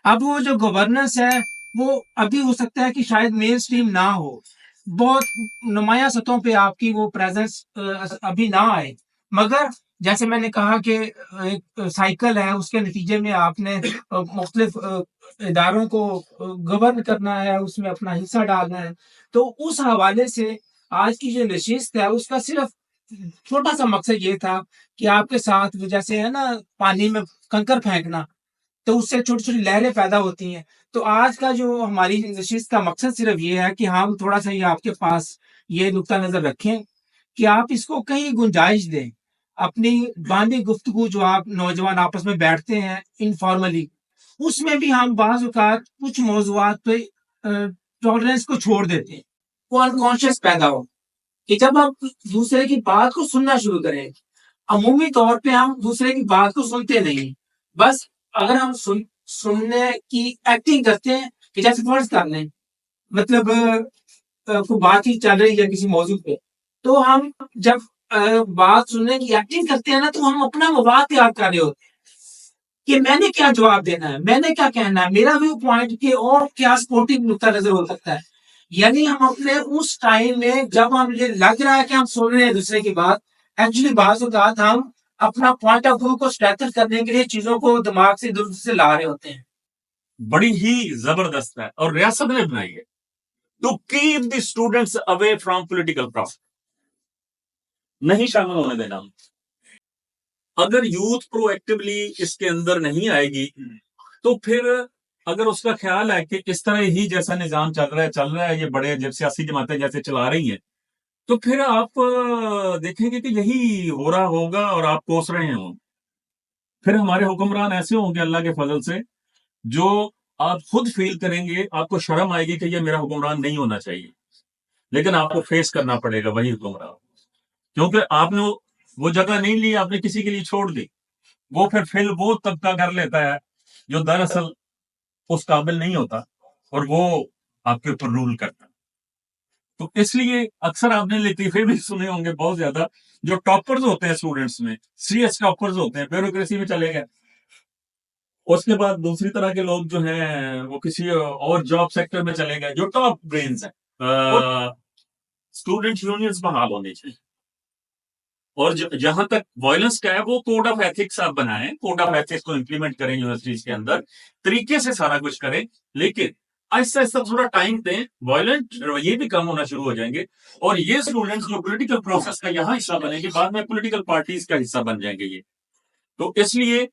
अब वो जो गवर्नेंस है, वो अभी हो सकता है कि शायद मेन स्ट्रीम ना हो। बहुत नुमाया सतहों पे आपकी वो प्रेज़ेंस अभी ना आए। मगर जैसे मैंने कहा कि एक साइकिल है, उसके नतीजे में आपने मुख्तलिफ इदारों को गवर्न करना है, उसमें अपना हिस्सा डालना है। तो उस हवाले से आज की जो नशिस्त है, उसका सिर्फ़ छोटा-सा मकसद ये था कि आपके साथ वो जैसे है ना पानी में कंकर फेंकना, तो उससे छोटी-छोटी लहरें पैदा होती हैं। तो आज का जो हमारी नशिस्त का मकसद सिर्फ़ ये है कि हम थोड़ा-सा ये आपके पास ये नुक्ता नज़र रखें कि आप इसको कहीं गुंजाइश दें। अपनी बानी गुफ्तगू जो आप नौजवान आपस में बैठते हैं इनफॉर्मली, उसमें भी हम बाज़ औक़ात कुछ मौज़ूआत पे टॉलरेंस को छोड़ देते हैं। वो अनकॉन्शियस पैदा हो कि जब आप दूसरे की बात को सुनना शुरू करें, अमूमी तौर पे हम दूसरे की बात को सुनते नहीं। बस अगर हम सुनने की एक्टिंग करते हैं कि जैसे फ़र्ज़ कर लें, मतलब कोई बातचीत चल रही है किसी मौज़ू पे, तो हम जब बात सुनने की एक्टिंग करते हैं ना, तो हम अपना मवाद तैयार कर रहे होते हैं कि मैंने क्या जवाब देना है, मैंने क्या कहना है, मेरा व्यू पॉइंट के और क्या सपोर्टिव नुक्ता नज़र हो सकता है। यानी हम अपने उस टाइम में जब हमें लग रहा है कि हम सुन रहे हैं दूसरे की बात, एक्चुअली बाज़ औक़ात हम अपना पॉइंट ऑफ व्यू को स्ट्रेंथन करने के लिए चीज़ों को दिमाग से इधर-उधर से ला रहे होते हैं। बड़ी ही जबरदस्त है और रियासत ने बनाई है to keep the students away from political process, नहीं शामिल होने देना। अगर यूथ प्रोएक्टिवली इसके अंदर नहीं आएगी, तो फिर अगर उसका ख्याल है कि इस तरह ही जैसा निजाम चल रहा है, ये बड़े जब सियासी जमातें जैसे चला रही हैं, तो फिर आप देखेंगे कि यही हो रहा होगा और आप कोस रहे हो। फिर हमारे हुक्मरान ऐसे होंगे अल्लाह के फजल से, जो आप खुद फील करेंगे, आपको शर्म आएगी कि ये मेरा हुक्मरान नहीं होना चाहिए, लेकिन आपको फेस करना पड़ेगा वही हुक्मरान, क्योंकि आपने वो जगह नहीं ली, आपने किसी के लिए छोड़ दी। वो फिर वो तबका कर लेता है जो दरअसल उस काबिल नहीं होता, और वो आपके ऊपर रूल करता है। तो इसलिए अक्सर आपने लतीफे भी सुने होंगे बहुत ज्यादा, जो टॉपर्स होते हैं स्टूडेंट्स में, सीएस टॉपर्स होते हैं, ब्यूरोक्रेसी में चले गए, उसके बाद दूसरी तरह के लोग जो हैं वो किसी और जॉब सेक्टर में चले गए, जो टॉप ब्रेन्स हैं। स्टूडेंट यूनियंस बहाल होनी चाहिए, और जहां तक वायलेंस का है, वो कोड ऑफ एथिक्स आप बनाएं, कोड ऑफ एथिक्स को इंप्लीमेंट करें यूनिवर्सिटीज के अंदर, तरीके से सारा कुछ करें, लेकिन आहिस्ता आहिस्ता थोड़ा टाइम दें, वायलेंट रवैये भी कम होना शुरू हो जाएंगे, और ये स्टूडेंट्स जो पॉलिटिकल प्रोसेस का यहाँ हिस्सा बनेंगे, बाद में पॉलिटिकल पार्टीज का हिस्सा बन जाएंगे ये। तो इसलिए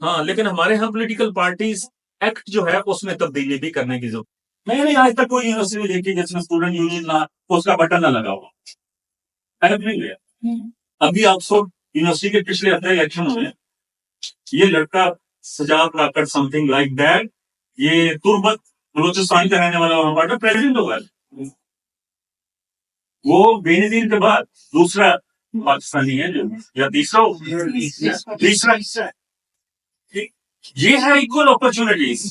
हाँ, लेकिन हमारे यहाँ पॉलिटिकल पार्टीज एक्ट जो है उसमें तब्दीली भी करने की जरूरत। मैंने आज तक कोई यूनिवर्सिटी देखी जिसमें स्टूडेंट यूनियन ना उसका बटन ना लगा हुआ। अभी ऑक्सफोर्ड यूनिवर्सिटी के पिछले हफ्ते इलेक्शन हुए, ये लड़का सजाद लाकर समथिंग लाइक दैट, ये तुर्बत बलूचिस्तान का रहने वाला वहां पर प्रेसिडेंट होगा। वो बेनजीर के बाद दूसरा पाकिस्तानी है जो, या तीसरा हिस्सा है। ये है equal opportunities.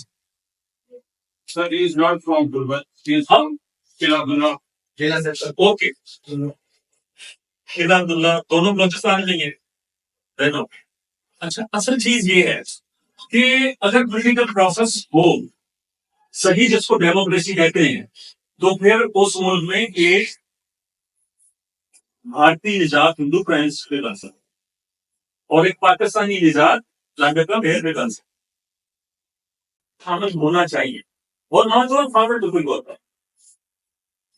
Sir, he is not from Gulbarga. He is from Kilabullah. Okay. Kilabullah दोनों बलूचिस्तान में ही है। दोनों। अच्छा, असल चीज ये है कि अगर पॉलिटिकल प्रोसेस हो सही, जिसको डेमोक्रेसी कहते हैं, तो फिर उस मुल्क में एक भारतीय निजात हिंदू प्राइम मिनिस्टर बन सकता और एक पाकिस्तानी निजात लंदन का मेयर भी बन सकता। शामिल होना चाहिए, और नौजवान फॉरवर्ड बिल्कुल होता है,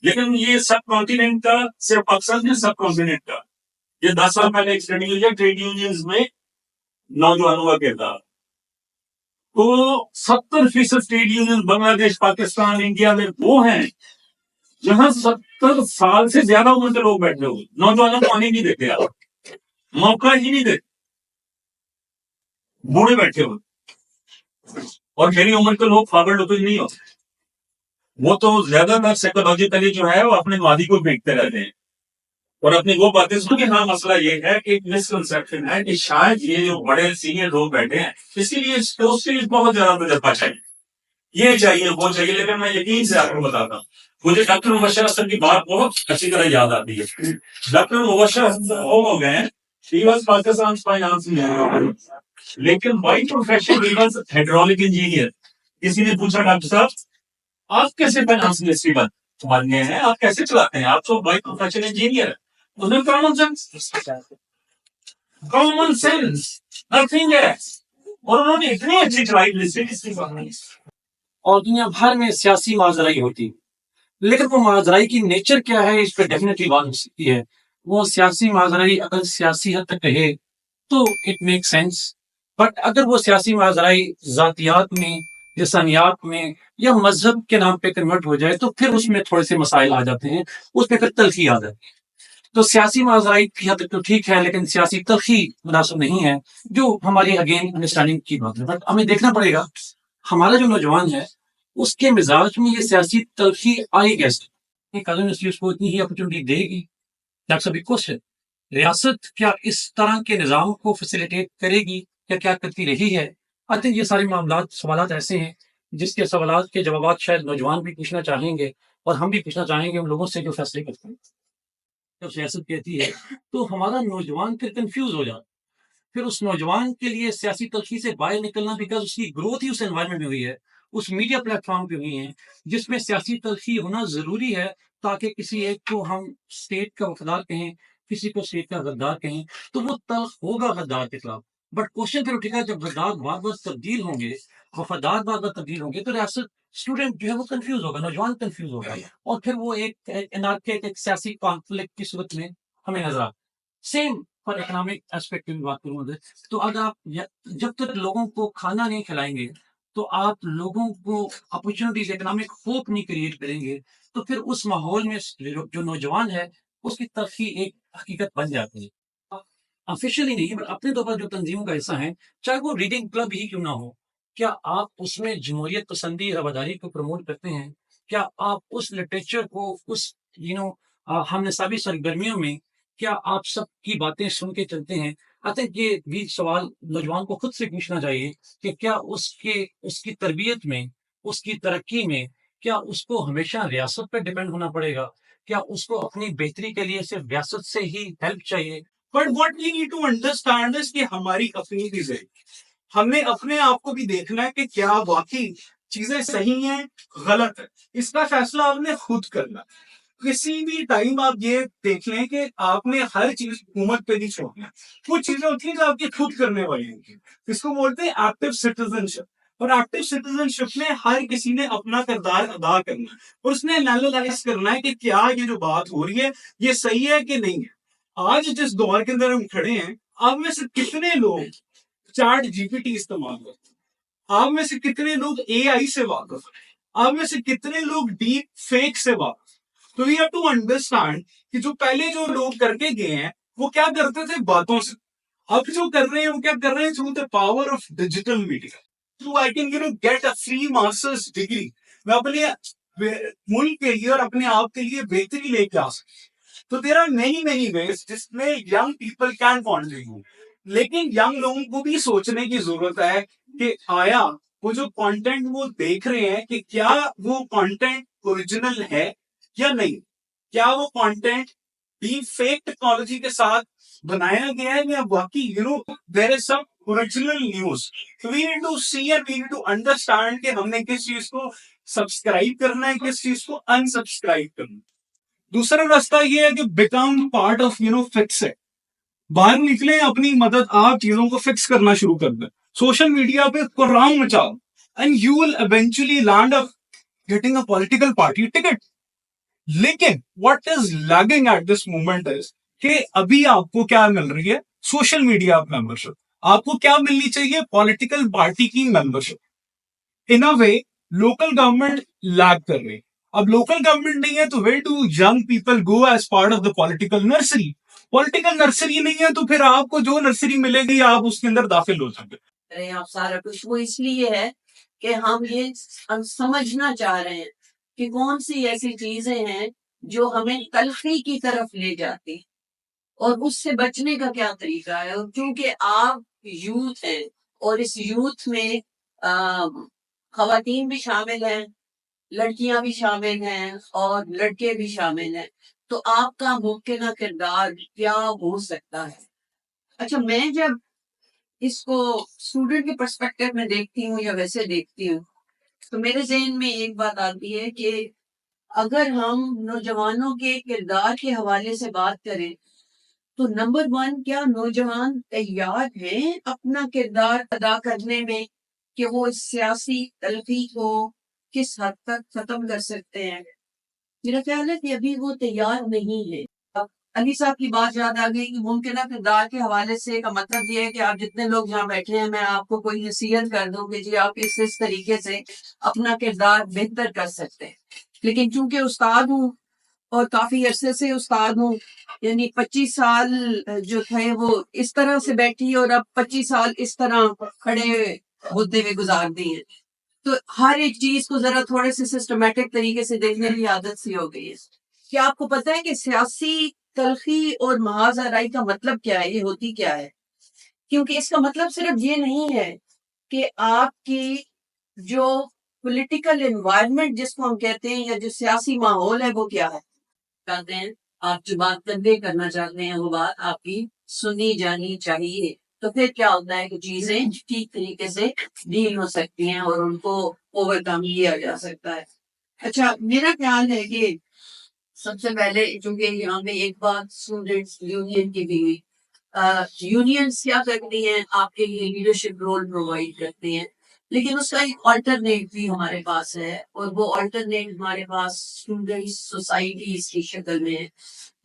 लेकिन ये सब कॉन्टिनेंट का सिर्फ पाकिस्तान में, सब कॉन्टिनेंट का ये 10 साल पहले एक स्टडी हुई है ट्रेड यूनियंस में नौजवानों का किरदार। तो 70% trade union Bangladesh, Pakistan, India में वो हैं जहां 70 साल से ज्यादा उम्र के लोग बैठे हुए, नौजवानों को आने नहीं देते, आप मौका ही नहीं देते, बूढ़े बैठे हुए, और मेरी उम्र के लोग फॉरवर्ड होते नहीं होते। वो तो ज्यादातर साइकोलॉजिकली जो है वो अपने वादी को फेंकते रहते हैं, और अपनी वो बातें सुन के। हाँ, मसला ये है कि एक मिसकंसेप्शन है कि शायद ये जो बड़े सीनियर लोग बैठे हैं, इसलिए उसके लिए बहुत ज्यादा तजर्बा चाहिए, ये चाहिए वो चाहिए। लेकिन मैं यकीन से आपको बताता हूँ, मुझे डॉक्टर मुबशर हसन की बात बहुत अच्छी तरह याद आती है। डॉक्टर मुबशर हसन हो गए, पाकिस्तान फाइनेंस में, लेकिन by profession he was hydraulic engineer, किसी ने पूछा डॉक्टर साहब आप कैसे फाइनेंस मिनिस्ट्री बन गए हैं, आप कैसे चलाते हैं, आप तो बाई प्रोफेशन इंजीनियर है। उन्होंने कॉमन सेंस नथिंग है, और उन्होंने इतनी अच्छी चलाई मिनिस्ट्री। और दुनिया भर में सियासी माजराई होती है, लेकिन वो माजराई की नेचर क्या है इस पर डेफिनेटली बात हो सकती है। वो सियासी माजराई अगर सियासी हद तक रहे तो इट मेक सेंस, बट अगर वो सियासी माजराई जातियात में, लसानियात में या मजहब के नाम पे कन्वर्ट हो जाए तो फिर उसमें थोड़े से मसाइल आ जाते हैं, उसमें फिर तलखी आ जाती है। तो सियासी माजराई की हद तक तो ठीक है, लेकिन सियासी तलखी मुनासिब नहीं है, जो हमारी अगेन अंडरस्टैंडिंग की बात है। बट हमें देखना पड़ेगा हमारा जो नौजवान है उसके मिजाज में ये सियासी तलखी आई कैसे। उसको इतनी ही अपॉर्चुनिटी देगी? That's a big question. रियासत क्या इस तरह के निज़ाम को फैसिलिटेट करेगी या क्या करती रही है? आई थिंक ये सारे मामलात सवालात ऐसे हैं जिसके सवालात के जवाब शायद नौजवान भी पूछना चाहेंगे और हम भी पूछना चाहेंगे उन लोगों से जो फैसले करते हैं। जब सियासत कहती है तो हमारा नौजवान फिर कंफ्यूज हो जाता है। फिर उस नौजवान के लिए सियासी तलखी से बाहर निकलना, बिकॉज उसकी ग्रोथ ही उस एनवायरनमेंट में हुई है, उस मीडिया प्लेटफॉर्म पे हुई है जिसमें सियासी तलखी होना जरूरी है, ताकि किसी एक को हम स्टेट का वफादार कहें, किसी को स्टेट का गद्दार कहें, तो वो तल्ख होगा गद्दार के खिलाफ। बट क्वेश्चन फिर उठेगा, जब गद्दार बार बार तब्दील होंगे, वफादार बार बार तब्दील होंगे, तो रियासत स्टूडेंट जो है वो कंफ्यूज होगा, नौजवान कंफ्यूज होगा, और फिर वो एक एनार्किक एक सियासी कॉन्फ्लिक्ट की सूरत में हमें नजर आता। सेम फॉर इकोनॉमिक एस्पेक्ट की बात करूँ तो अगर आप जब तक लोगों को खाना नहीं खिलाएंगे, तो आप लोगों को अपॉर्चुनिटीज, इकोनॉमिक होप नहीं क्रिएट करेंगे, तो फिर उस माहौल में जो नौजवान है उसकी तरक्की एक हकीकत बन जाती है। ऑफिशियली नहीं, बट अपने तौर पर जो तंजीमों का हिस्सा है, चाहे वो रीडिंग क्लब ही क्यों ना हो, क्या आप उसमें जमहूरियत पसंदी रवादारी को प्रमोट करते हैं? क्या आप उस लिटरेचर को, उस हम नसाबी सरगर्मियों में, क्या आप सबकी बातें सुन के चलते हैं? आई थिंक ये भी सवाल नौजवान को खुद से पूछना चाहिए कि क्या उसकी तरबियत में, उसकी तरक्की में, क्या उसको हमेशा रियासत पे डिपेंड होना पड़ेगा? क्या उसको अपनी बेहतरी के लिए सिर्फ रियासत से ही हेल्प चाहिए? But what we need to understand is कि हमारी अपनी भी है, हमने अपने आप को भी देखना है कि क्या वाकई चीजें सही हैं, गलत है। इसका फैसला आपने खुद करना है। किसी भी टाइम आप ये देख लें कि आपने हर चीज हुकूमत पे नहीं छोड़ना। कुछ चीजें होती हैं जो आपकी खुद करने वाली होती है, इसको बोलते हैं एक्टिव सिटीजनशिप। और एक्टिव सिटीजनशिप में हर किसी ने अपना किरदार अदा करना है, और उसने एनालाइज करना है कि क्या ये जो बात हो रही है ये सही है कि नहीं है। आज जिस दौर के अंदर हम खड़े हैं, आप में से कितने लोग चैट जीपीटी इस्तेमाल करते हैं? आप में से कितने लोग एआई से वाकिफ हैं? आप में से कितने लोग डीप फेक से वाकिफ? तो वी हैव टू अंडरस्टैंड कि जो पहले जो लोग करके गए हैं वो क्या करते थे बातों से, अब जो कर रहे हैं वो क्या कर रहे हैं through the power of digital media. Through I can get a free masters degree, मैं अपने मुल्क के लिए और अपने आप के लिए बेहतरी लेके आ सकती। तो देयर आर मेनी वेज जिसमें यंग पीपल कैन कॉन्ट्रीब्यूट, लेकिन यंग लोगों को भी सोचने की जरूरत है कि आया वो जो कंटेंट वो देख रहे हैं कि क्या वो कंटेंट ओरिजिनल है या नहीं, क्या वो कंटेंट डीप फेक टेक्नोलॉजी के साथ बनाया गया है या बाकी there is some original news. तो we need to see and we need to understand कि हमने किस चीज को सब्सक्राइब करना है, किस चीज को अनसब्सक्राइब करना है। दूसरा रास्ता ये है कि बिकम पार्ट ऑफ फिक्स है, बाहर निकले, अपनी मदद, आप चीजों को फिक्स करना शुरू कर दें, सोशल मीडिया पे कोराम मचाओ, and you will eventually land up getting a political party ticket. लेकिन what is lagging at this moment is कि अभी आपको क्या मिल रही है, सोशल मीडिया मेंबरशिप। आपको क्या मिलनी चाहिए, पॉलिटिकल पार्टी की membership. In a way local government lag कर रही है। अब लोकल गवर्नमेंट नहीं है तो where do young people go as part of the political nursery. Political nursery नहीं है तो फिर आपको जो नर्सरी मिलेगी आप उसके अंदर दाखिल हो सकते। अरे आप सारा कुछ वो इसलिए है कि हम ये समझना चाह रहे हैं कि कौन सी ऐसी चीजें हैं जो हमें तलखी की तरफ ले जाती और उससे बचने का क्या तरीका है। और क्योंकि आप यूथ हैं और इस यूथ में खवातीन भी शामिल हैं, लड़कियां भी शामिल हैं और लड़के भी शामिल हैं, तो आपका मुमकिन किरदार क्या हो सकता है। अच्छा, मैं जब इसको स्टूडेंट के पर्सपेक्टिव में देखती हूँ या वैसे देखती हूँ तो मेरे ज़हन में एक बात आती है कि अगर हम नौजवानों के किरदार के हवाले से बात करें, तो नंबर 1 क्या नौजवान तैयार हैं अपना किरदार अदा करने में कि वो इस सियासी तल्खी को किस हद तक ख़त्म कर सकते हैं? मेरा ख़्याल है कि अभी वो तैयार नहीं है। अब अली साहब की बात याद आ गई कि मुमकिना किरदार के हवाले से का मतलब ये है कि आप जितने लोग यहाँ बैठे हैं, मैं आपको कोई नसीहत कर दूँ कि जी आप इस तरीके से अपना किरदार बेहतर कर सकते हैं। लेकिन चूँकि उस्ताद हूँ और काफ़ी अरसे से उस्ताद हूँ, यानी 25 साल जो थे वो इस तरह से बैठी और अब 25 साल इस तरह खड़े होते हुए गुज़ार दिए हैं। तो हर एक चीज़ को ज़रा थोड़े से सिस्टमैटिक तरीके से देखने की आदत सी हो गई है। क्या आपको पता है कि सियासी तल्खी और महाज़राई का मतलब क्या है? ये होती क्या है? क्योंकि इसका मतलब सिर्फ ये नहीं है कि आपकी जो पॉलिटिकल एनवायरनमेंट जिसको हम कहते हैं या जो सियासी माहौल है वो क्या है? चाहते हैं, आप जो बात कन्वे करना चाहते हैं वो बात आपकी सुनी जानी चाहिए। तो फिर क्या होता है कि चीज़ें ठीक तरीके से डील हो सकती हैं और उनको ओवरकम किया जा सकता है। अच्छा, मेरा ख्याल है कि सबसे पहले चूँकि यहाँ पे एक बात स्टूडेंट्स यूनियन की भी हुई। यूनियंस क्या करती हैं? आपके लिए लीडरशिप रोल प्रोवाइड करती हैं। लेकिन उसका एक अल्टरनेट भी हमारे पास है और वो अल्टरनेट हमारे पास स्टूडेंट्स सोसाइटीज़ की शक्ल में है।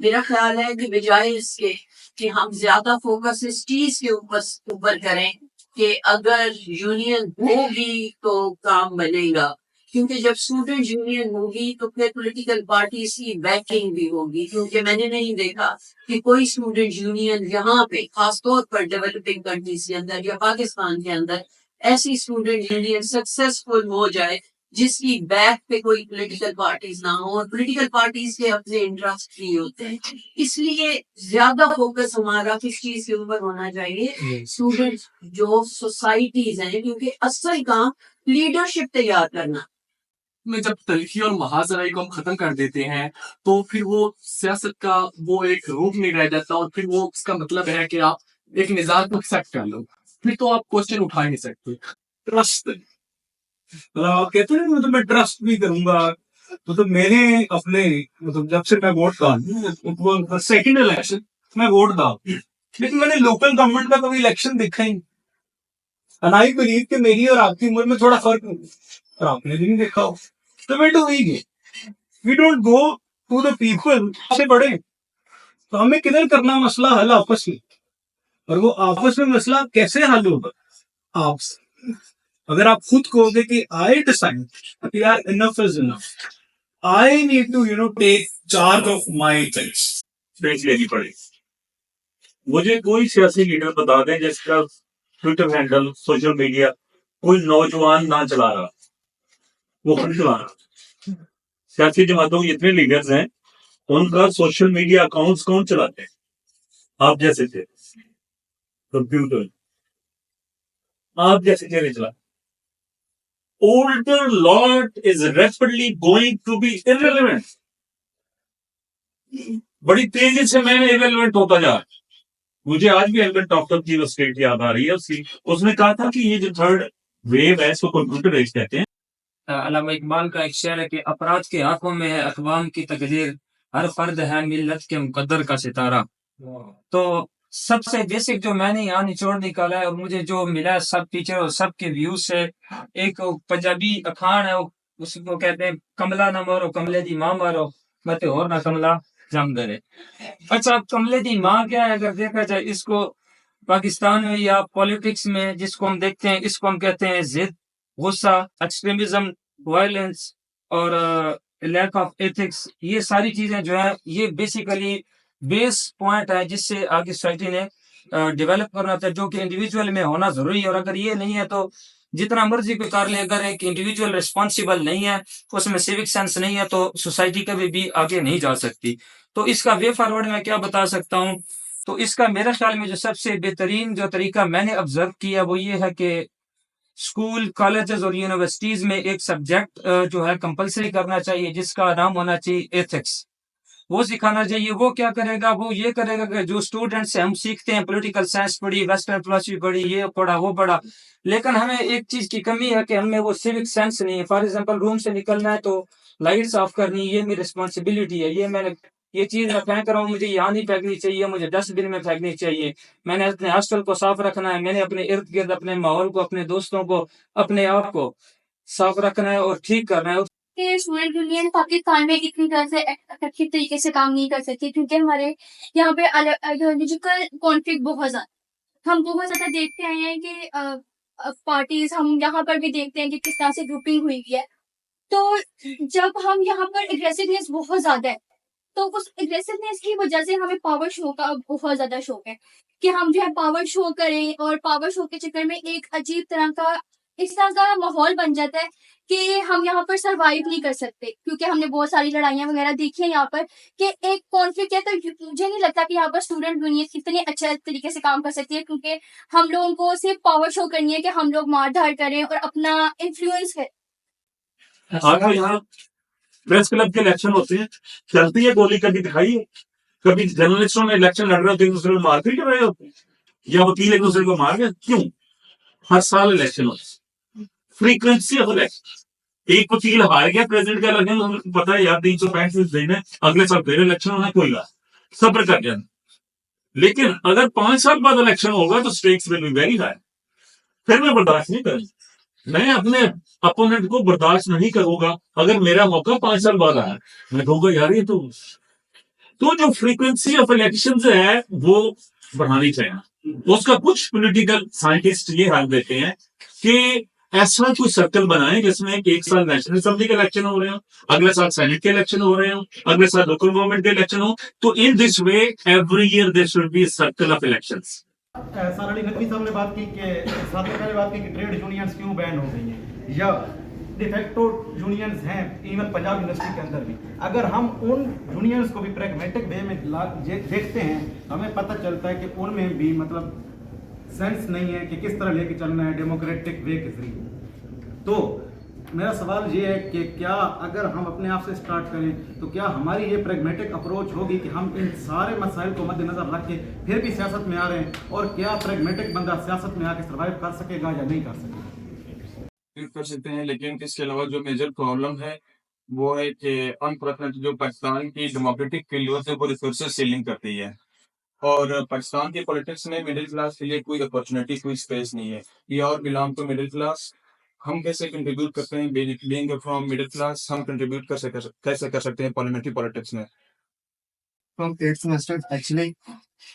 मेरा ख्याल है कि बजाय इसके कि हम ज़्यादा फ़ोकस इस चीज़ के ऊपर करें कि अगर यूनियन होगी तो काम बनेगा। क्योंकि जब स्टूडेंट यूनियन होगी तो फिर पॉलिटिकल पार्टीज़ की बैकिंग भी होगी। क्योंकि मैंने नहीं देखा कि कोई स्टूडेंट यूनियन यहाँ पे खास तौर पर डेवलपिंग कंट्रीज के अंदर या पाकिस्तान के अंदर ऐसी स्टूडेंट यूनियन सक्सेसफुल हो जाए जिसकी बैक पे कोई पॉलिटिकल पार्टीज ना हो और पॉलिटिकल पार्टीज के अपने इंटरेस्ट भी होते हैं। इसलिए ज्यादा फोकस हमारा किस चीज के ऊपर होना चाहिए? स्टूडेंट जो सोसाइटीज हैं, क्योंकि असल काम लीडरशिप तैयार करना। में जब तल्खी और महाजराई को हम खत्म कर देते हैं तो फिर वो सियासत का वो एक रूप नहीं रह जाता और फिर वो उसका मतलब है कि आप एक निज़ाम को एक्सेप्ट कर लो, फिर तो आप क्वेश्चन उठा ही नहीं सकते। ट्रस्ट मतलब आप कहते हैं मतलब मैं ट्रस्ट भी करूंगा तो मैंने अपने मतलब जब से मैं वोट डाल सेकंड इलेक्शन मैं वोट डाल लेकिन मैंने लोकल गवर्नमेंट का कभी इलेक्शन देखा ही नहीं। आई बिलीव कि मेरी और आपकी उम्र में थोड़ा फर्क है और आपने भी नहीं देखा हो तो why do we don't go to the people से बड़े तो हमें किधर करना मसला हल आपस में और वो आपस में मसला कैसे हल होगा आपसे अगर आप खुद कहोगे कि आई डिसाइड यार enough is enough I need to take charge of my things space लेनी पड़ेगी। मुझे कोई सियासी लीडर बता दें जिसका ट्विटर हैंडल सोशल मीडिया कोई नौजवान ना चला रहा, वो खुद चला रहा। सियासी जमातों के जितने लीडर्स हैं उनका सोशल मीडिया अकाउंट्स कौन चलाते हैं? आप जैसे थे कंप्यूटर, आप जैसे चेहरे चला। Older lot is rapidly going to be irrelevant. बड़ी तेजी से मैं irrelevant होता जा रहा हूं। मुझे आज भी एल्बर्ट डॉक्टर की वो स्टेट याद आ रही है उसकी। उसने कहा था कि ये जो थर्ड वेव है इसको कंप्यूटर एज कहते हैं। अल्लामा इकबाल का एक शेर है कि अपराध के आंखों में है अक़वाम की तकदीर, हर फर्द है मिल्लत के मुकद्दर का सितारा। तो सबसे बेसिक जो मैंने यहाँ निचोड़ निकाला है और मुझे जो मिला है सब टीचर और सबके व्यूज से, एक पंजाबी अखान है उसको कहते हैं कमला ना मारो कमले दी मां मारो मत और ना कमला जम दरे। अच्छा, अब कमले दी मां क्या है? अगर देखा जाए इसको पाकिस्तान में या पॉलिटिक्स में जिसको हम देखते हैं इसको हम कहते हैं जिद, गुस्सा, एक्सट्रीमिज्म, वायलेंस और लैक ऑफ एथिक्स। ये सारी चीजें जो है ये बेसिकली बेस पॉइंट है जिससे आगे सोसाइटी ने डेवलप करना था, जो कि इंडिविजुअल में होना जरूरी है। और अगर ये नहीं है तो जितना मर्जी कोई कर ले, अगर एक इंडिविजुअल रिस्पॉन्सिबल नहीं है, उसमें सिविक सेंस नहीं है, तो सोसाइटी कभी भी आगे नहीं जा सकती। तो इसका वे फॉरवर्ड में क्या बता सकता हूँ, तो इसका मेरे ख्याल में जो सबसे बेहतरीन जो तरीका मैंने ऑब्जर्व किया वो ये है कि स्कूल, कॉलेजेस और यूनिवर्सिटीज में एक सब्जेक्ट जो है कंपलसरी करना चाहिए जिसका नाम होना चाहिए एथिक्स। वो सिखाना चाहिए। वो क्या करेगा, वो ये करेगा कि जो स्टूडेंट्स से हम सीखते हैं, पॉलिटिकल साइंस पढ़ी, वेस्टर्न फिलोसफी पढ़ी, ये पढ़ा वो पढ़ा, लेकिन हमें एक चीज की कमी है कि हमें वो सिविक सेंस नहीं है। फॉर एग्जाम्पल रूम से निकलना है तो लाइट्स ऑफ करनी, ये मेरी रिस्पॉन्सिबिलिटी है, ये चीज मैं फेंक रहा हूँ, मुझे यहाँ नहीं फेंकनी चाहिए, मुझे डस्टबिन में फेंकनी चाहिए। मैंने अपने हॉस्टल को साफ रखना है, मैंने अपने इर्द गिर्द, अपने माहौल को, अपने दोस्तों को, अपने आप को साफ रखना है और ठीक करना है। कि स्टूडेंट यूनियन पाकिस्तान में इतनी तरह से इफेक्टिव तरीके से काम नहीं कर सकती, क्योंकि हमारे यहाँ पे आइडियोलॉजिकल कॉन्फ्लिक्ट बहुत ज्यादा, हम बहुत ज्यादा देखते आए हैं कि पार्टीज, हम यहाँ पर भी देखते हैं कि किस तरह से ग्रुपिंग हुई है। तो जब हम यहाँ पर एग्रेसिवनेस बहुत ज्यादा है, तो उस एग्रेसिवनेस की वजह से हमें पावर शो का बहुत ज्यादा शौक है कि हम जो है पावर शो करें, और पावर शो के चक्कर में एक अजीब तरह का इस तरह का माहौल बन जाता है कि हम यहाँ पर सरवाइव नहीं कर सकते, क्योंकि हमने बहुत सारी लड़ाइयाँ वगैरह देखी है यहाँ पर कि एक कॉन्फ्लिक्ट है। तो मुझे नहीं लगता कि यहाँ पर स्टूडेंट यूनियन इतने अच्छे तरीके से काम कर सकती है, क्योंकि हम लोगों को सिर्फ पावर शो करनी है कि हम लोग मार धाड़ करें और अपना इन्फ्लुएंस करें। आपके यहाँ प्रेस क्लब के इलेक्शन होते हैं, चलती है गोली, कभी दिखाई है? कभी जर्नलिस्टों में इलेक्शन लड़ रहे होते हैं, एक दूसरे को मारपीट कर रहे होते हैं, या वकील एक दूसरे को मार गए? क्यों? हर साल इलेक्शन होते हैं, फ्रीक्वेंसी ऑफ इलेक्शन। एक वकील हार गया प्रेसिडेंट का इलेक्शन, उनको पता है यार 365 दिन है, अगले साल फिर इलेक्शन होना, कोई बात, सब्र कर जाना। लेकिन अगर 5 साल बाद इलेक्शन होगा तो stakes will be very high, फिर मैं बर्दाश्त नहीं करूंगा, मैं अपने अपोनेंट को बर्दाश्त नहीं करूंगा। अगर मेरा मौका 5 साल बाद आया, मैं कहूंगा यार ये तो जो फ्रीक्वेंसी ऑफ इलेक्शन है वो बढ़ानी चाहिए। उसका कुछ पॉलिटिकल साइंटिस्ट ये हाल देते हैं कि ऐसा कोई सर्कल बनाए जिसमें एक साल नेशनल असेंबली के इलेक्शन हो रहे हो, अगले साल सेनेट के इलेक्शन हो रहे हो, अगले साल लोकल गवर्नमेंट के इलेक्शन हो। तो in this way every year there should be circle of elections. Sir Ali Naqvi साहब ने बात की कि साथ में मैंने बात की कि ट्रेड यूनियंस क्यों बैन हो गई हैं, या डिफेक्टो यूनियंस हैं इवन पंजाब यूनिवर्सिटी के अंदर भी। अगर हम उन यूनियंस को भी प्रैग्मेटिक वे में देखते हैं, हमें पता चलता है कि उनमें भी मतलब सेंस नहीं है कि किस तरह लेके चलना है डेमोक्रेटिक वे के जरिए। तो मेरा सवाल ये है कि क्या अगर हम अपने आप से स्टार्ट करें तो क्या हमारी ये प्रैग्मेटिक अप्रोच होगी कि हम इन सारे मसाइल को मद्देनजर रख के फिर भी सियासत में आ रहे हैं, और क्या प्रैग्मेटिक बंदा सियासत में आके सर्वाइव कर सकेगा या नहीं कर सकेगा? कर सकते हैं, लेकिन इसके अलावा जो मेजर प्रॉब्लम है वो है कि अनफॉर्चुनेटली जो पाकिस्तान की डेमोक्रेटिक वैल्यूज है वो रिसोर्सेज सेलिंग करती है, और पाकिस्तान की पॉलिटिक्स में मिडिल क्लास के लिए कोई अपॉर्चुनिटी, कोई स्पेस नहीं है। ये और बिलोंग टू मिडिल क्लास। हम कैसे कंट्रीब्यूट करते हैं, बीइंग फ्रॉम मिडिल क्लास, हम कंट्रीब्यूट कैसे कर सकते हैं पार्लियामेंट्री पॉलिटिक्स में? From 8th semester, actually,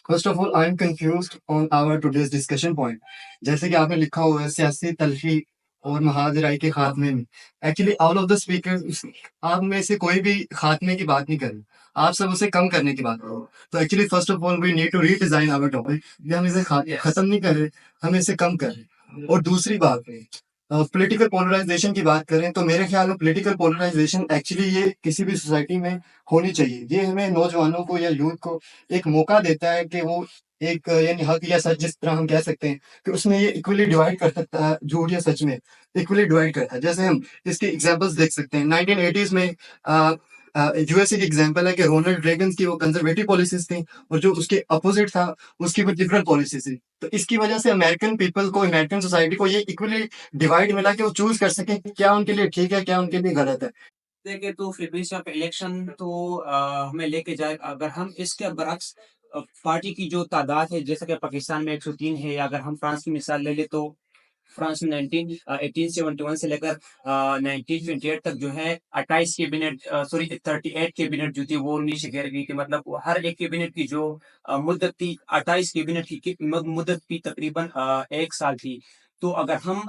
first of all, I am confused on our today's discussion point. जैसे कि आपने लिखा हुआ है सियासी तलखी और महाजराई के खात्मे में। Actually all of the speakers, आप में से कोई भी खात्मे की बात नहीं कर रहे, आप सब उसे कम करने की बात करो। तो actually first of all we need to redesign our topic. हम इसे खत्म नहीं कर रहे, हम इसे कम कर रहे। और दूसरी बात है, पॉलिटिकल पोलराइजेशन की बात करें तो मेरे ख्याल में पॉलिटिकल पोलराइजेशन एक्चुअली ये किसी भी सोसाइटी में होनी चाहिए। ये हमें नौजवानों को या यूथ को एक मौका देता है कि वो एक यानी हक या सच, जिस तरह हम कह सकते हैं कि उसमें ये इक्वली डिवाइड कर सकता है, झूठ या सच में इक्वली डिवाइड करता है। जैसे हम इसके एग्जांपल्स देख सकते हैं। 1980s में यूएसए की एग्जांपल है कि रोनाल्ड रेगन की वो कंजर्वेटिव पॉलिसीज थी, और जो उसके अपोजिट था उसकी वो डिफरेंट पॉलिसीज थी। तो इसकी वजह से अमेरिकन पीपल को, अमेरिकन सोसाइटी को ये इक्वली डिवाइड मिला कि वो चूज कर सके क्या उनके लिए ठीक है, क्या उनके लिए गलत है। देखे तो फ्रीक्वेंसी ऑफ इलेक्शन तो हमें लेके जाए। अगर हम इसके बरक्स पार्टी की जो तादाद है, जैसे कि पाकिस्तान में 103 है, अगर हम फ्रांस की मिसाल ले ले तो फ्रांस में 1871 से लेकर 1928 तक जो है 28 कैबिनेट 38 कैबिनेट जो थी वो नीचे गिर गई थी। मतलब हर एक कैबिनेट की जो मुद्दत थी, 28 कैबिनेट की मुद्दत की तकरीबन 1 साल थी। तो अगर हम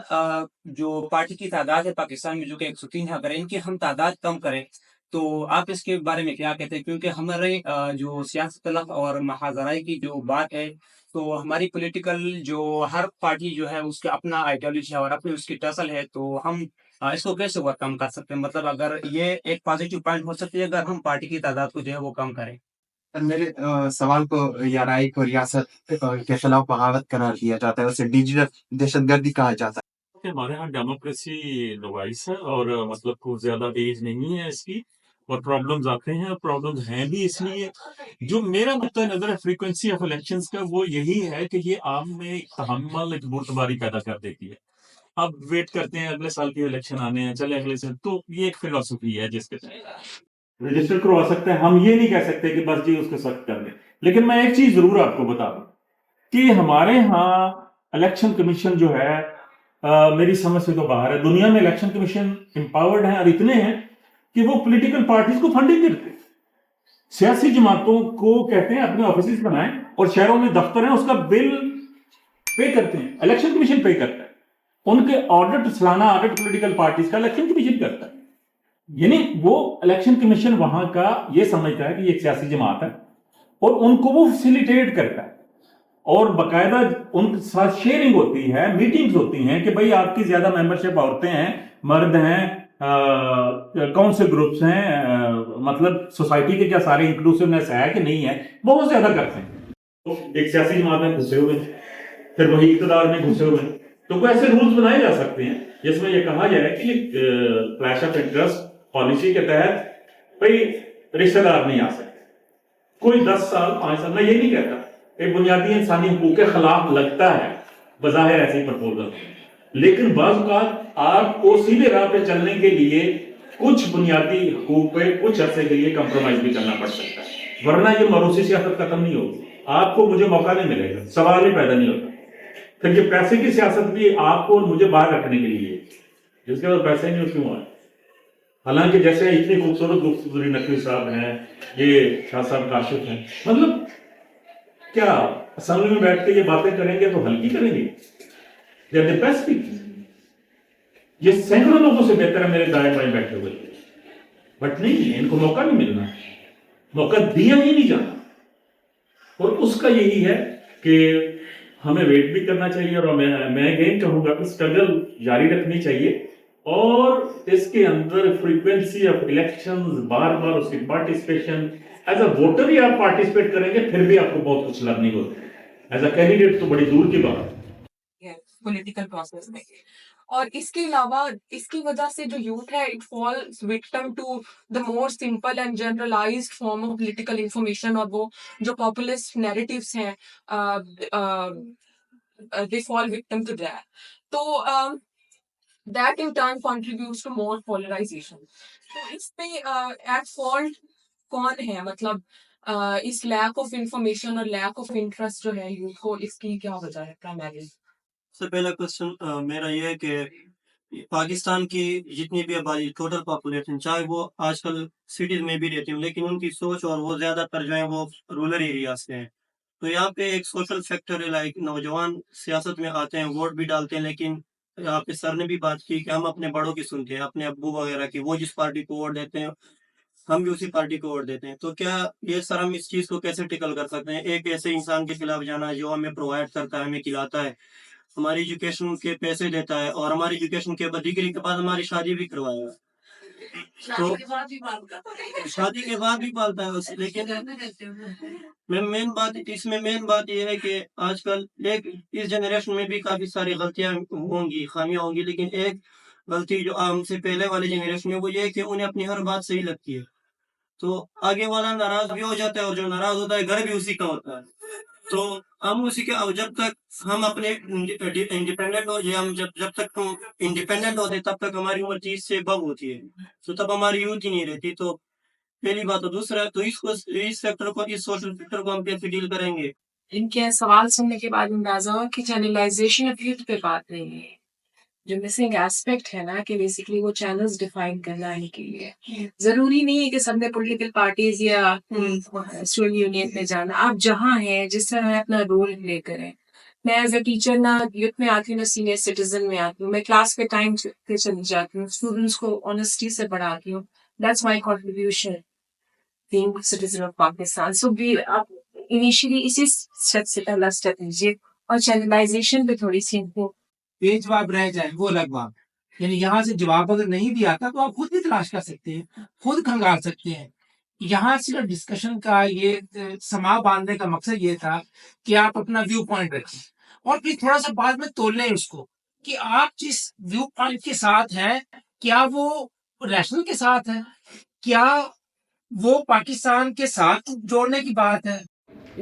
जो पार्टी की तादाद है पाकिस्तान में जो कि 103 है, अगर इनकी हम तादाद कम करें तो आप इसके बारे में क्या कहते हैं? क्योंकि हमारे जो सियासत और महाजराई की जो बात है, तो हमारी पॉलिटिकल जो हर पार्टी जो है उसका अपना आइडियोलॉजी है और अपनी उसकी टसल है, तो हम इसको कैसे ओवरकम कर सकते हैं? मतलब अगर ये एक पॉजिटिव पॉइंट हो सकती है अगर हम पार्टी की तादाद को जो है वो कम करें। मेरे सवाल को याराई को रियासत के खिलाफ बगावत करार दिया जाता है, उसे डिजिटल दहशतगर्दी कहा जाता है। हमारे यहाँ डेमोक्रेसी डिवाइस है और मतलब कुछ ज्यादा एज नहीं है इसकी, और प्रॉब्लम्स आते हैं, और प्रॉब्लम्स हैं भी इसलिए। जो मेरा नुक्ता नजर है फ्रीक्वेंसी ऑफ इलेक्शंस का, वो यही है कि ये आम में तहम्मुल एक बुर्दबारी पैदा कर देती है। अब वेट करते हैं अगले साल के इलेक्शन आने हैं, चले अगले साल, तो ये एक फिलॉसफी है जिसके तहत रजिस्टर करवा सकते हैं। हम ये नहीं कह सकते कि बस जी उसको सख्त कर दें, लेकिन मैं एक चीज जरूर आपको बता दूं कि हमारे यहाँ इलेक्शन कमीशन जो है मेरी समझ से तो बाहर है। दुनिया में इलेक्शन कमीशन एम्पावर्ड है और इतने हैं कि वो पॉलिटिकल पार्टीज को फंडिंग करते हैं, सियासी जमातों को कहते हैं अपने ऑफिस बनाएं, और शहरों में दफ्तर हैं, उसका बिल पे करते हैं, इलेक्शन कमीशन पे करता है। उनके ऑडिट, सालाना ऑडिट पॉलिटिकल पार्टीज का इलेक्शन कमीशन करता है। यानी वो इलेक्शन कमीशन वहां का ये समझता है कि ये एक सियासी जमात है, और उनको वो फैसिलिटेट करता है, और बाकायदा उनके साथ शेयरिंग होती है, मीटिंग्स होती हैं कि भाई आपकी ज्यादा मेंबरशिप औरतें हैं, मर्द हैं, कौन से ग्रुप्स हैं, मतलब सोसाइटी के क्या सारे इंक्लूसिवनेस है कि नहीं है, बहुत ज्यादा करते हैं। तो एक सियासी जमात में घुसे हुए, फिर वही इक़्तिदार में घुसे हुए, तो कोई ऐसे रूल्स बनाए जा सकते हैं जिसमें यह कहा जाए कि क्लैश ऑफ इंटरेस्ट पॉलिसी के तहत भाई रिश्तेदार नहीं आ सकते। कोई 10 साल 5 साल, मैं ये नहीं कहता, एक बुनियादी इंसानी हुकूक के खिलाफ लगता है बज़ाहिर ऐसी प्रपोजल, लेकिन बाज़ औक़ात आपको सीधे राह पे चलने के लिए कुछ बुनियादी हुकूक पे कुछ अरसे के लिए कंप्रोमाइज भी करना पड़ सकता है, वरना ये मरूसी सियासत खत्म नहीं होगी। आपको मुझे मौका नहीं मिलेगा, सवाल ही पैदा नहीं होता। फिर ये पैसे की सियासत भी आपको और मुझे बाहर रखने के लिए, जिसके बाद पैसे नहीं क्यों आए। हालांकि जैसे इतनी खूबसूरत गुफ्तगू नकवी साहब हैं, ये शाह साहब काशिफ हैं, मतलब क्या असेंबली में बैठ के ये बातें करेंगे तो हल्की करेंगे, they are the best speaker. ये सैकड़ों लोगों से बेहतर है मेरे दाएं बाएं बैठे हुए, बट नहीं, इनको मौका नहीं मिलना, मौका दिया ही नहीं जाना। और उसका यही है कि हमें वेट भी करना चाहिए, और मैं अगेन कहूंगा कि स्ट्रगल जारी रखनी चाहिए, और इसके अंदर फ्रीक्वेंसी ऑफ इलेक्शंस, बार बार उसकी पार्टिसिपेशन, एज अ वोटर ही आप पार्टिसिपेट करेंगे फिर भी आपको बहुत कुछ लाभ नहीं होता, एज अ कैंडिडेट तो बड़ी दूर की बात है पॉलिटिकल प्रोसेस में। और इसके अलावा इसकी वजह से जो यूथ है it falls victim to the more simple and generalised form of political information, और वो जो पॉपुलिस्ट नैरेटिव्स हैं they fall victim to that. तो that in turn contributes to more polarization. तो इस पे at fault कौन है, मतलब इस lack of information और lack of interest जो है यूथ को, इसकी क्या वजह है प्राइमरी? सबसे पहला क्वेश्चन मेरा ये है कि पाकिस्तान की जितनी भी आबादी, टोटल पॉपुलेशन, चाहे वो आजकल सिटीज में भी रहती है, लेकिन उनकी सोच और वो ज्यादातर जो है वो रूरल एरिया से हैं। तो यहाँ पे एक सोशल फैक्टर है, लाइक नौजवान सियासत में आते हैं, वोट भी डालते हैं, लेकिन आपके सर ने भी बात की कि हम अपने बड़ों की सुनते हैं, अपने अब्बू वगैरह की, वो जिस पार्टी को वोट देते हैं हम भी उसी पार्टी को वोट देते हैं। तो क्या ये सर हम इस चीज को कैसे टिकल कर सकते हैं, एक ऐसे इंसान के खिलाफ जाना जो हमें प्रोवाइड करता है, हमें खिलाता है, हमारी एजुकेशन के पैसे देता है, और हमारी एजुकेशन के बाद, डिग्री के बाद हमारी शादी भी करवाएगा, तो शादी के बाद भी पालता है उसे। लेकिन मेन बात ये है कि आजकल एक इस जनरेशन में भी काफी सारी गलतियां होंगी, खामियां होंगी, लेकिन एक गलती जो हमसे पहले वाली जनरेशन में वो ये है कि उन्हें अपनी हर बात सही लगती है, तो आगे वाला नाराज भी हो जाता है, और जो नाराज होता है घर भी उसी का होता है। तो हम उसी के, जब तक हम अपने इंडिपेंडेंट हो, हम जब तक हम इंडिपेंडेंट होते तब तक हमारी उम्र 30 से कम होती है, तो तब हमारी यूथ ही नहीं रहती। तो पहली बात। तो दूसरा, तो इस सेक्टर को, इस सोशल सेक्टर को हम कैसे डील करेंगे? इनके सवाल सुनने के बाद अंदाजा हुआ कि चैनलाइजेशन ऑफ यूथ पे बात नहीं है, जो मिसिंग एस्पेक्ट है ना, कि बेसिकली वो चैनल्स डिफाइन करना है इनके लिए। जरूरी नहीं है कि सबने पॉलिटिकल पार्टीज या स्टूडेंट यूनियन में जाना, आप जहाँ हैं जिस तरह अपना रोल प्ले करें। मैं एज अ टीचर ना यूथ में आती हूँ, ना सीनियर सिटीजन में आती हूँ, मैं क्लास के टाइम पे चली जाती हूँ, स्टूडेंट्स को ऑनेस्टी से पढ़ाती हूँ। That's my contribution being citizen of Pakistan. So भी आप इनिशियली इसी स्टेप से पहला स्टेप लीजिए, और चैनलाइजेशन पे थोड़ी सी इनको बेजवाब रह जाए वो अलग बात। यानी यहाँ से जवाब अगर नहीं भी आता तो आप खुद भी तलाश कर सकते हैं, खुद खंगाल सकते हैं। यहाँ से डिस्कशन का ये समा बांधने का मकसद ये था कि आप अपना व्यू पॉइंट रखें, और फिर थोड़ा सा बाद में तोल लें उसको कि आप जिस व्यू पॉइंट के साथ हैं क्या वो रैशनल के साथ है, क्या वो पाकिस्तान के साथ जोड़ने की बात है?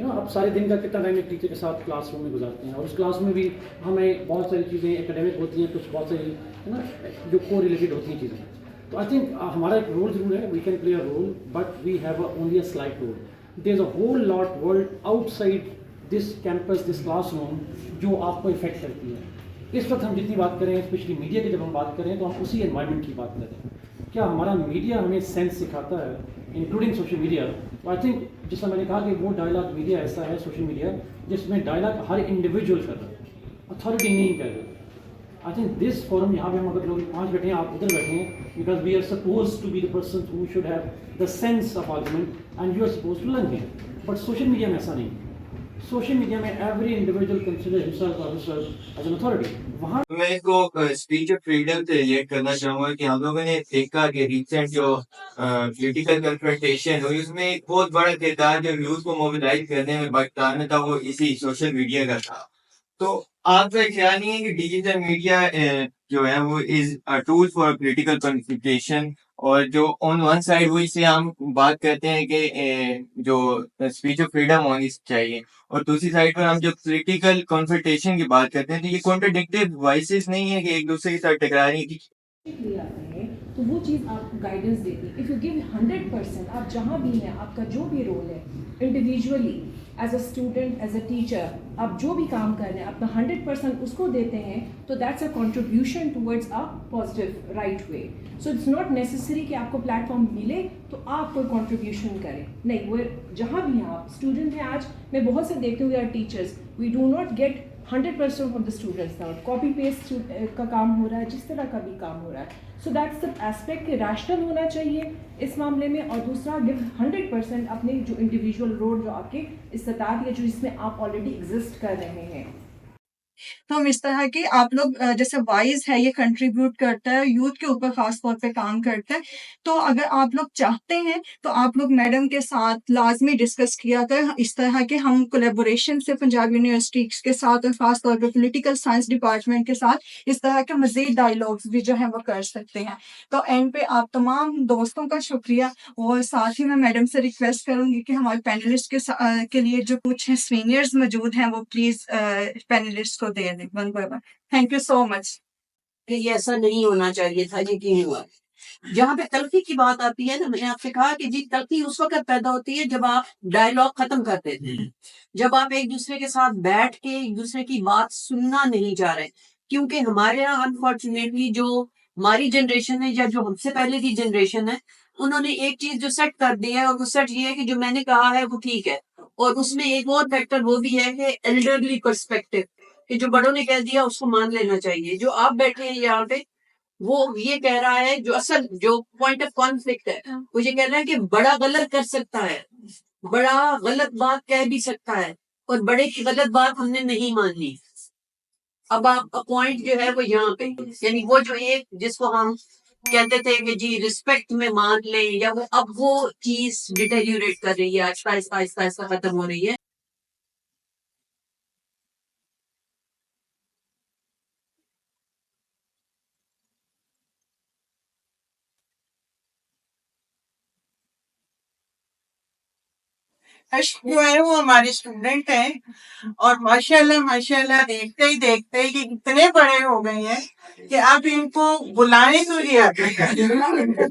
आप सारे दिन का कितना टाइम एक टीचर के साथ क्लासरूम में गुजारते हैं और उस क्लास में भी हमें बहुत सारी चीज़ें एकेडमिक होती हैं, कुछ बहुत सारी है ना जो को रिलेटेड होती हैं चीज़ें। तो आई थिंक हमारा एक रोल जरूर है, we can play a role but we have only a slight role. There is a whole lot world outside this campus, this classroom जो आपको इफेक्ट करती है। इस वक्त हम जितनी बात करें, स्पेशली मीडिया की जब हम बात करें तो हम उसी एनवायरनमेंट की बात करें। क्या हमारा मीडिया हमें सेंस सिखाता है, including social media? I think जिसमें मैंने कहा कि वो डायलॉग मीडिया ऐसा है, सोशल मीडिया, जिसमें डायलॉग हर इंडिविजुअल कर रहा है, अथॉरिटी नहीं कर रहा। आई थिंक दिस फोरम, यहाँ पे हम अगर लोग 5 बैठे हैं, आप उधर बैठे हैं, because we are suppose to be the person who should have the sense of argument and you are suppose to learn him. But social media में ऐसा नहीं। सोशल मीडिया में एवरी इंडिविजुअल कंसिडर हिमसेल्फ और herself as an authority. वहाँ मैं इसको speech of freedom से relate करना चाहूँगा कि हम लोगों ने देखा कि रिसेंट जो पॉलिटिकल कन्फ्रंटेशन हुई उसमें एक बहुत बड़ा किरदार जो यूथ को मोबिलाइज करने में बरताना था वो इसी सोशल मीडिया का था। तो आपका ख्याल नहीं है कि डिजिटल मीडिया जो है वो is a tool for political confrontation, और जो ऑन वन साइड वो इसे हम बात करते हैं कि जो स्पीच ऑफ फ्रीडम होनी चाहिए, और दूसरी साइड पर हम जब पॉलिटिकल कॉन्फ्रंटेशन की बात करते हैं तो ये कॉन्ट्राडिक्टिव वॉइसेस नहीं है कि एक दूसरे के साथ टकरा रही है। तो वो चीज़ आपको गाइडेंस देती है। इफ़ यू गिव 100%, आप जहाँ भी हैं, आपका जो भी रोल है individually, as a student, as a teacher, आप जो भी काम कर रहे हैं अपना 100% उसको देते हैं, तो that's a contribution towards a positive right way. So it's not necessary कि आपको प्लेटफॉर्म मिले तो आप कोई कंट्रीब्यूशन करें, नहीं, वो जहाँ भी हैं आप स्टूडेंट हैं। आज मैं बहुत से देखती हूँ यार teachers, we do not get 100% of the students now, copy paste का काम हो रहा है, जिस तरह का भी काम हो रहा है। सो दैट्स द एस्पेक्ट कि रैशनल होना चाहिए इस मामले में, और दूसरा गिव 100% अपने जो इंडिविजुअल रोल जो आपके इस्तात या जो इसमें आप ऑलरेडी एग्जिस्ट कर रहे हैं। तो हम इस तरह की आप लोग जैसे वाइज है ये कंट्रीब्यूट करता है, यूथ के ऊपर खास तौर पे काम करता है। तो अगर आप लोग चाहते हैं तो आप लोग मैडम के साथ लाजमी डिस्कस किया करें इस तरह के, हम कोलेबोरेशन से पंजाब यूनिवर्सिटी के साथ और खास तौर पे पॉलिटिकल साइंस डिपार्टमेंट के साथ इस तरह के मजीद डायलॉग्स भी जो है वो कर सकते हैं। तो एंड पे आप तमाम दोस्तों का शुक्रिया, और साथ ही मैं मैडम से रिक्वेस्ट करूंगी कि हमारे पैनलिस्ट के लिए जो कुछ सीनियर्स मौजूद हैं वो प्लीज पैनलिस्ट को दे दें one by one. Thank you so much. ये ऐसा नहीं होना चाहिए था, ये क्यों हुआ? जहाँ पे तलखी की बात आती है ना, मैंने आपसे कहा कि जी तलखी उस वक्त पैदा होती है जब आप डायलॉग खत्म करते थे, जब आप एक दूसरे के साथ बैठ के एक दूसरे की बात सुनना नहीं चाह रहे। क्योंकि हमारे यहाँ अनफॉर्चुनेटली जो हमारी जनरेशन है या जो हमसे पहले की जनरेशन है, उन्होंने एक चीज जो सेट कर दी है, और वो सेट ये है कि जो मैंने कहा है वो ठीक है। और उसमें एक और फैक्टर वो भी है कि एल्डरली पर्सपेक्टिव, कि जो बड़ों ने कह दिया उसको मान लेना चाहिए। जो आप बैठे हैं यहाँ पे, वो ये कह रहा है, जो असल जो पॉइंट ऑफ कॉन्फ्लिक्ट है, वो ये कह रहा है कि बड़ा गलत कर सकता है, बड़ा गलत बात कह भी सकता है, और बड़े की गलत बात हमने नहीं माननी। अब आपका पॉइंट जो है वो यहाँ पे, यानी वो जो एक जिसको हम कहते थे कि जी रिस्पेक्ट में मान ले, या वो अब वो चीज डिटेरियोरेट कर रही है, आहिस्ता आहिस्ता आहिस्ता आहिस्ता खत्म हो रही है। जो है वो हमारे स्टूडेंट हैं, और माशाल्लाह माशाल्लाह देखते ही देखते ये इतने बड़े हो गए हैं कि अब इनको बुलाने तो नहीं आते।